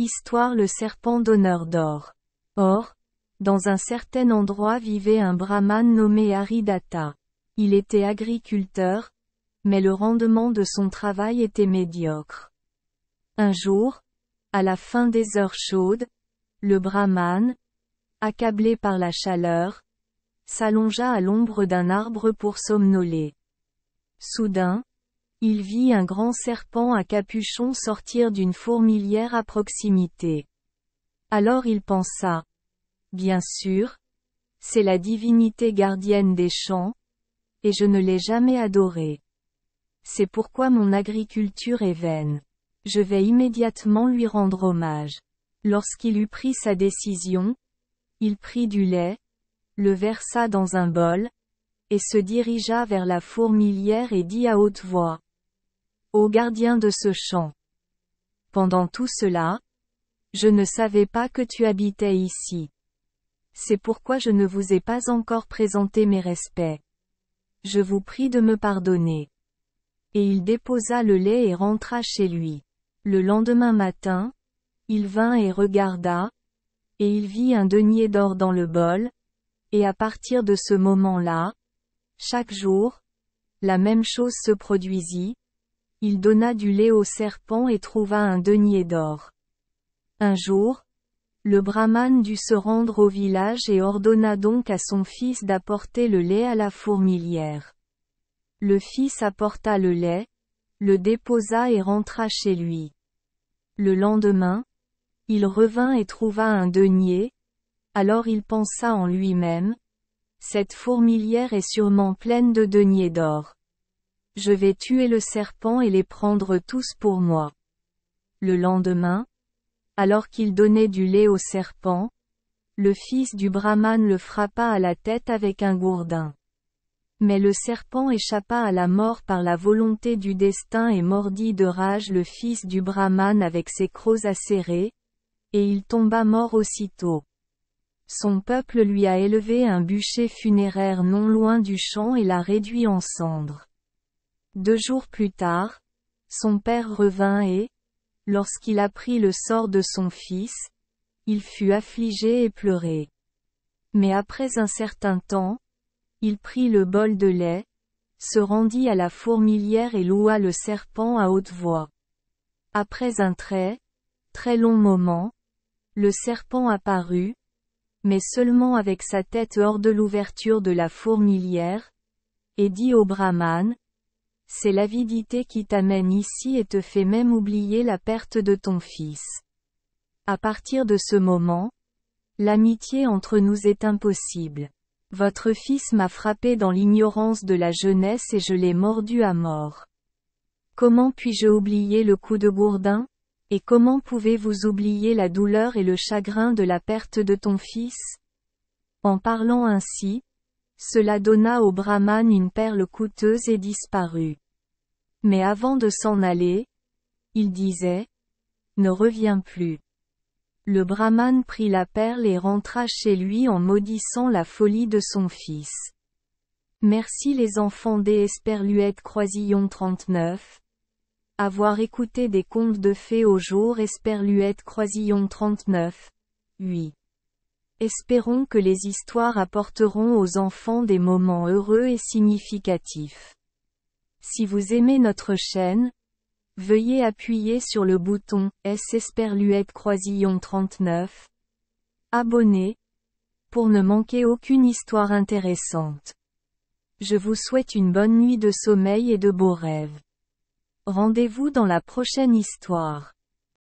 Histoire. Le serpent donneur d'or. Or, dans un certain endroit vivait un brahmane nommé Haridatta. Il était agriculteur, mais le rendement de son travail était médiocre. Un jour, à la fin des heures chaudes, le brahmane, accablé par la chaleur, s'allongea à l'ombre d'un arbre pour somnoler. Soudain, il vit un grand serpent à capuchon sortir d'une fourmilière à proximité. Alors il pensa. Bien sûr, c'est la divinité gardienne des champs, et je ne l'ai jamais adorée. C'est pourquoi mon agriculture est vaine. Je vais immédiatement lui rendre hommage. Lorsqu'il eut pris sa décision, il prit du lait, le versa dans un bol, et se dirigea vers la fourmilière et dit à haute voix. Ô gardien de ce champ! Pendant tout cela, je ne savais pas que tu habitais ici. C'est pourquoi je ne vous ai pas encore présenté mes respects. Je vous prie de me pardonner. Et il déposa le lait et rentra chez lui. Le lendemain matin, il vint et regarda, et il vit un denier d'or dans le bol, et à partir de ce moment-là, chaque jour, la même chose se produisit. Il donna du lait au serpent et trouva un denier d'or. Un jour, le brahmane dut se rendre au village et ordonna donc à son fils d'apporter le lait à la fourmilière. Le fils apporta le lait, le déposa et rentra chez lui. Le lendemain, il revint et trouva un denier, alors il pensa en lui-même, cette fourmilière est sûrement pleine de deniers d'or. Je vais tuer le serpent et les prendre tous pour moi. Le lendemain, alors qu'il donnait du lait au serpent, le fils du brahmane le frappa à la tête avec un gourdin. Mais le serpent échappa à la mort par la volonté du destin et mordit de rage le fils du brahmane avec ses crocs acérés, et il tomba mort aussitôt. Son peuple lui a élevé un bûcher funéraire non loin du champ et l'a réduit en cendres. 2 jours plus tard, son père revint et, lorsqu'il apprit le sort de son fils, il fut affligé et pleurait. Mais après un certain temps, il prit le bol de lait, se rendit à la fourmilière et loua le serpent à haute voix. Après un très long moment, le serpent apparut, mais seulement avec sa tête hors de l'ouverture de la fourmilière, et dit au brahmane, c'est l'avidité qui t'amène ici et te fait même oublier la perte de ton fils. À partir de ce moment, l'amitié entre nous est impossible. Votre fils m'a frappé dans l'ignorance de la jeunesse et je l'ai mordu à mort. Comment puis-je oublier le coup de gourdin? Et comment pouvez-vous oublier la douleur et le chagrin de la perte de ton fils? En parlant ainsi, cela donna au brahmane une perle coûteuse et disparut. Mais avant de s'en aller, il disait, ne reviens plus. Le brahmane prit la perle et rentra chez lui en maudissant la folie de son fils. Merci les enfants des Esperluette Croisillon 39. Avoir écouté des contes de fées au jour Esperluette Croisillon 39. 8. Espérons que les histoires apporteront aux enfants des moments heureux et significatifs. Si vous aimez notre chaîne, veuillez appuyer sur le bouton S Esperluette Croisillon 39. Abonner, pour ne manquer aucune histoire intéressante. Je vous souhaite une bonne nuit de sommeil et de beaux rêves. Rendez-vous dans la prochaine histoire.